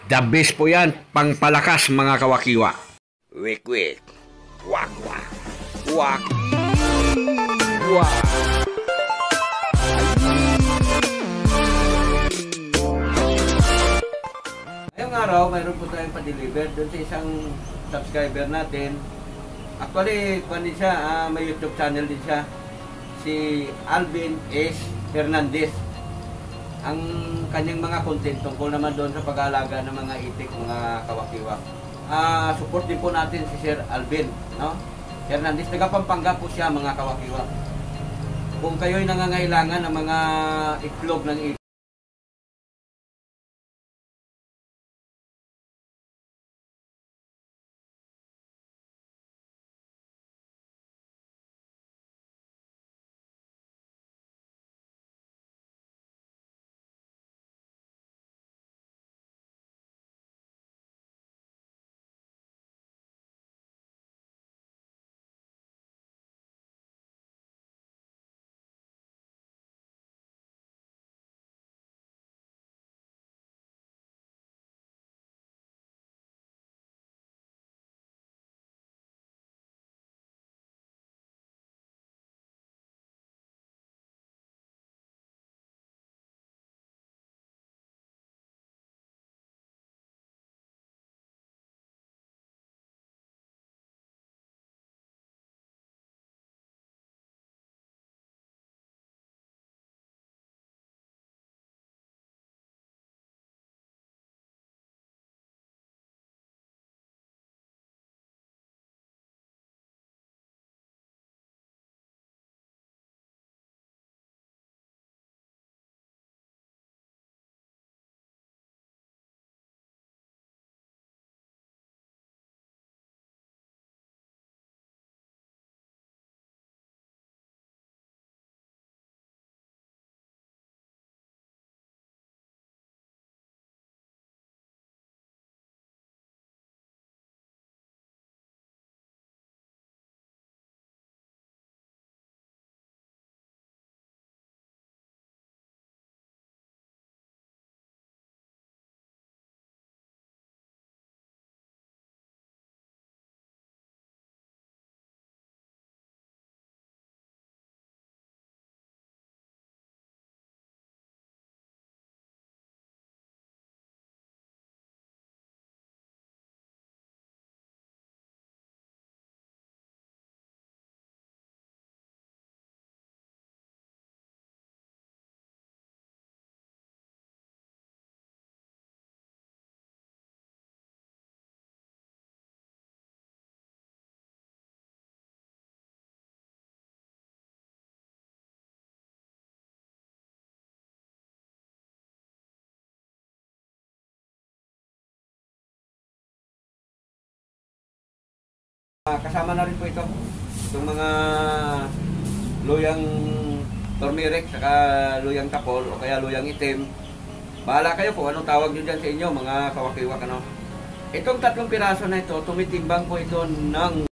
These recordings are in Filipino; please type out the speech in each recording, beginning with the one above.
The best po yan, pangpalakas mga kawakiwa. Wik wik, wak wak, wak wak. Ngayong araw, mayroon po tayong pa-deliver doon sa isang subscriber natin. Actually, kung din siya, may YouTube channel din siya. Si Alvin S. Hernandez. Ang kanyang mga content tungkol naman doon sa pag-aalaga ng mga itik, mga kawakiwa. Support din po natin si Sir Alvin, no? Hernandez, taga Pampanga po siya, mga kawakiwa. Kung kayo'y nangangailangan ng mga itlog ng itik, kasama na rin po ito. Itong mga luyang turmeric, saka luyang tapol, o kaya luyang itim. Bahala kayo kung anong tawag nyo dyan sa inyo, mga kawakiwak, ano. Itong 3 piraso na ito, tumitimbang po ito ng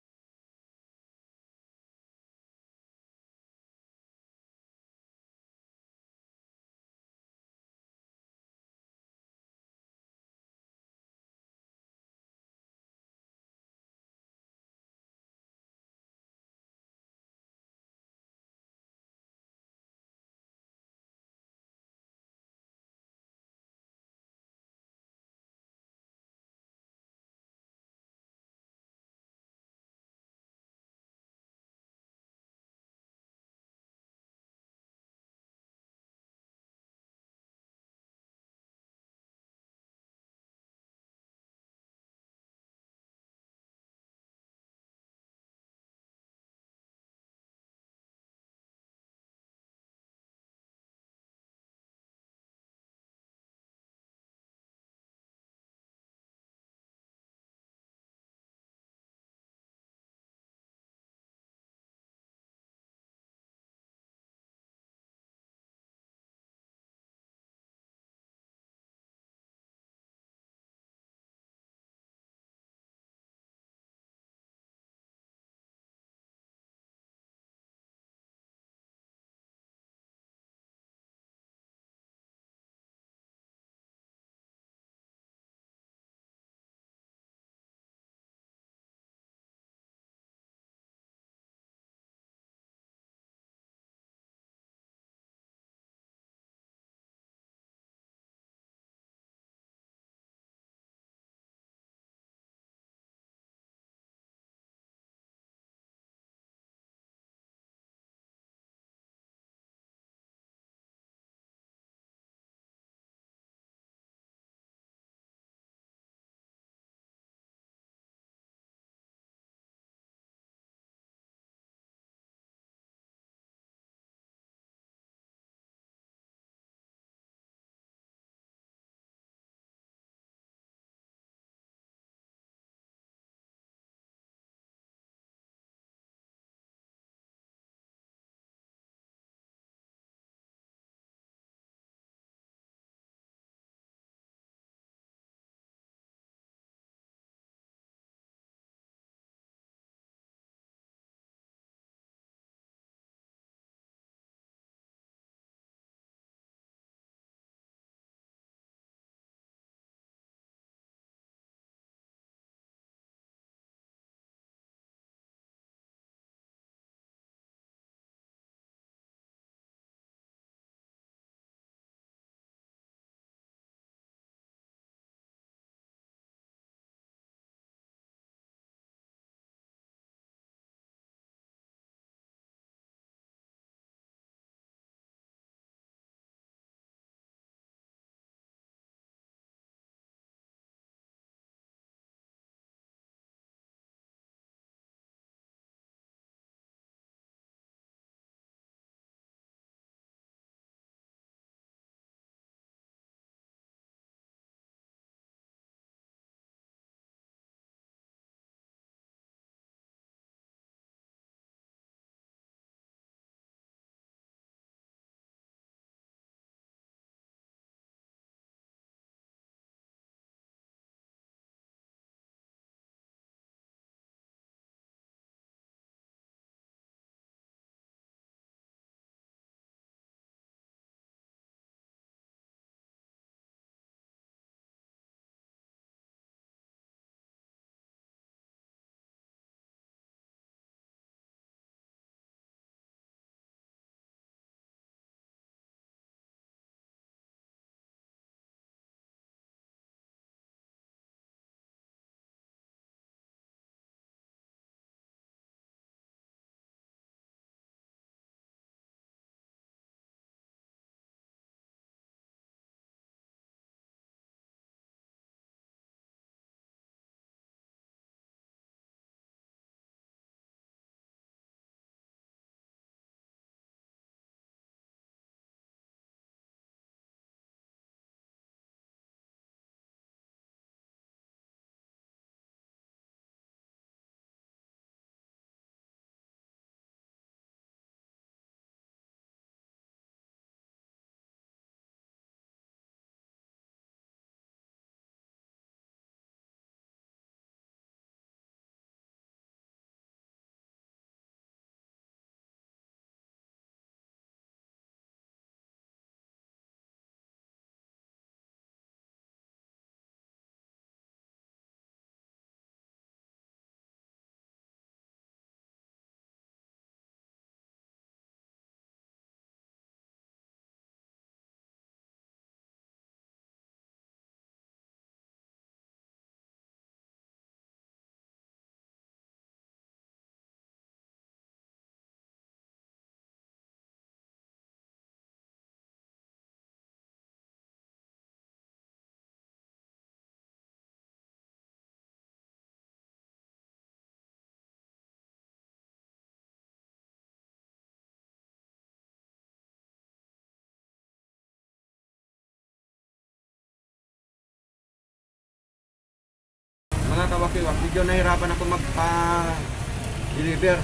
kawakiwak, medyo nahirapan ako magpa-deliver.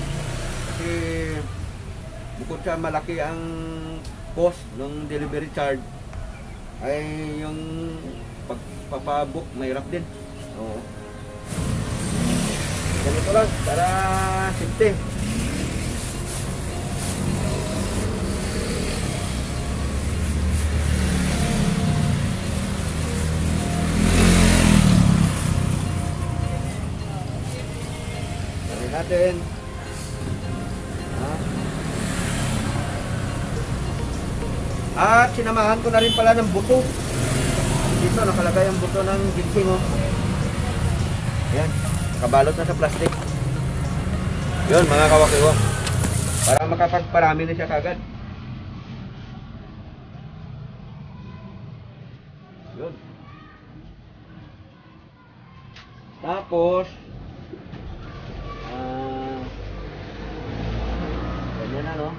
Kasi bukod sa malaki ang cost ng delivery charge, ay yung pagpapabook mahirap din. Oo. Ganito lang, para safety. Gawin natin. At sinamahan ko na rin pala ng buto. Dito nakalagay ang buto ng ginseng, oh. Ayan, nakabalot na sa plastic. Yun mga kawakiwak, para makapagparami na siya kagad. Yun. Tapos ganyan na, no?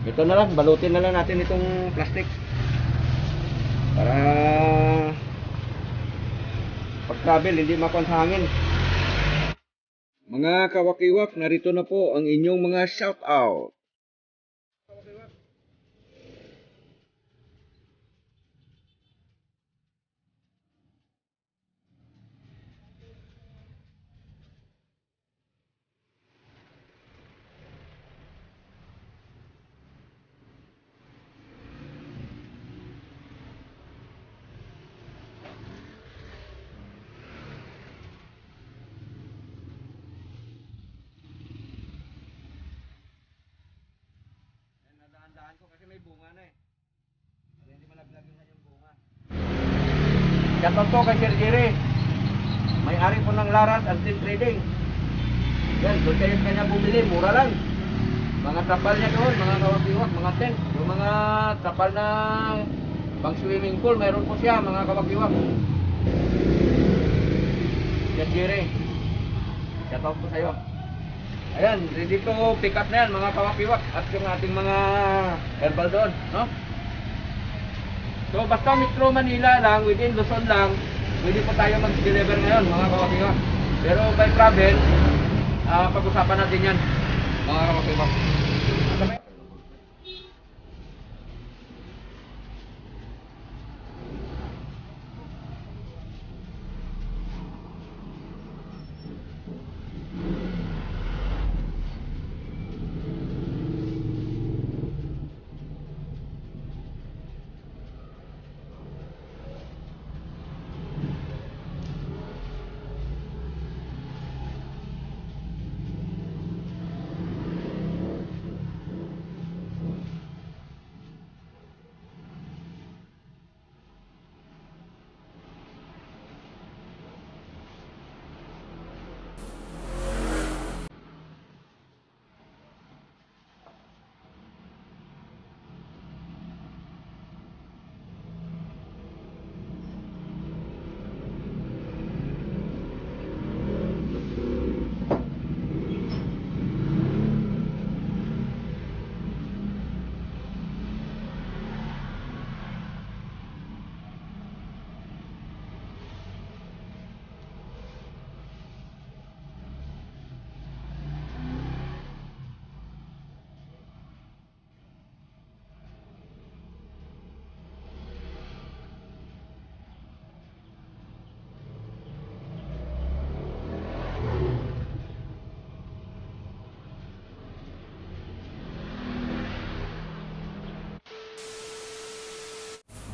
Ito na lang, balutin na lang natin itong plastic para pag travel hindi makuha sa hangin. Mga kawakiwak, narito na po ang inyong mga shout out. Nadaan ko kasi may bunga na eh. Hindi malaglag yung kanyang bunga. Shoutout po kay Sir Jerry. May-ari po ng Larat Antique Trading. Yan, doon kayo kanya bumili, mura lang. Mga trapal niya doon, mga kawakiwak, mga tent. Yung mga trapal na pang swimming pool, mayroon po siya, mga kawakiwak. Sir Jerry, shoutout po sa'yo. Ayan, ready to pick up na yan mga kawakiwak at yung ating mga herbal doon, no? So basta Metro Manila lang, within Luzon lang, pwede po tayo mag-deliver ngayon mga kawakiwak. Pero by travel, pag-usapan natin yan mga kawakiwak.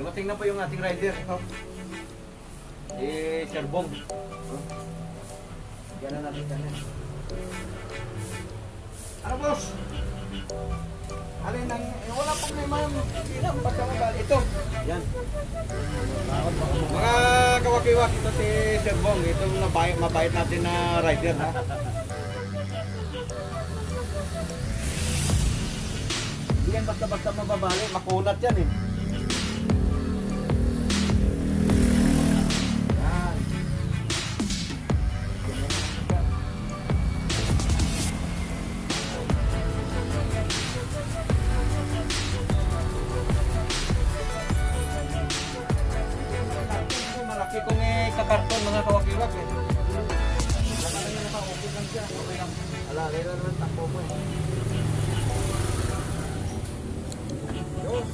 Dumating na po yung ating rider. Sir Bong. Yan na natin yan. Ano boss? Alin nang wala pong may mayang ilang basta mabal. Ito. Yan. Mga kawakiwak, ito si Sir Bong. Itong mabait natin na rider, ha. Hindi yan basta-basta mababali. Makunat yan eh. karton mga kawakiwak eh. Laka na yun okay lang siya. Okay lang. Alalay na naman takbo mo eh. Yun.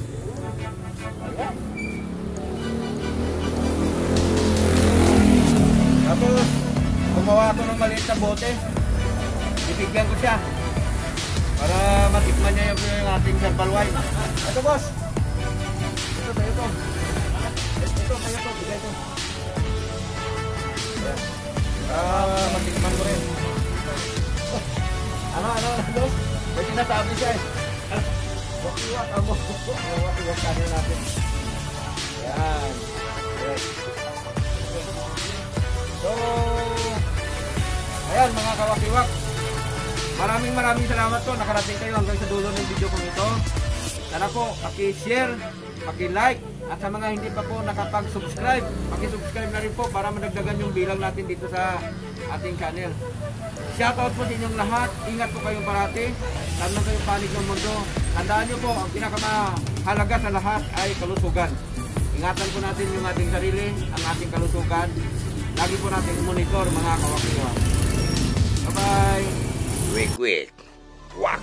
Ayan. Tapos, gumawa ako ng maliit na bote. Bibigyan ko siya. Para matikman niya yung ating herbal wine. Ito boss. Ito sa'yo to. Ito sa'yo to. Bigay to. Matikman ko rin. Ano boss? May sinasabi siya eh. Wakiwak ako. Wakiwak tayo natin. Yan. Yes. So, ayan mga kawakiwak. Maraming salamat po. Nakarating kayo hanggang sa dulo ng video kong ito. Sana po, paki-share, paki-like, at sa mga hindi pa po nakapag-subscribe, paki-subscribe na rin po para madagdagan yung bilang natin dito sa ating channel. Shoutout po sa inyong lahat. Ingat po kayong parati. Saan man kayong panig ng mundo. Tandaan nyo po, ang pinakamahalaga sa lahat ay kalusugan. Ingatan po natin yung ating sarili, ang ating kalusugan. Lagi po natin monitor mga kawakiwak. Bye-bye! Quick. Wak.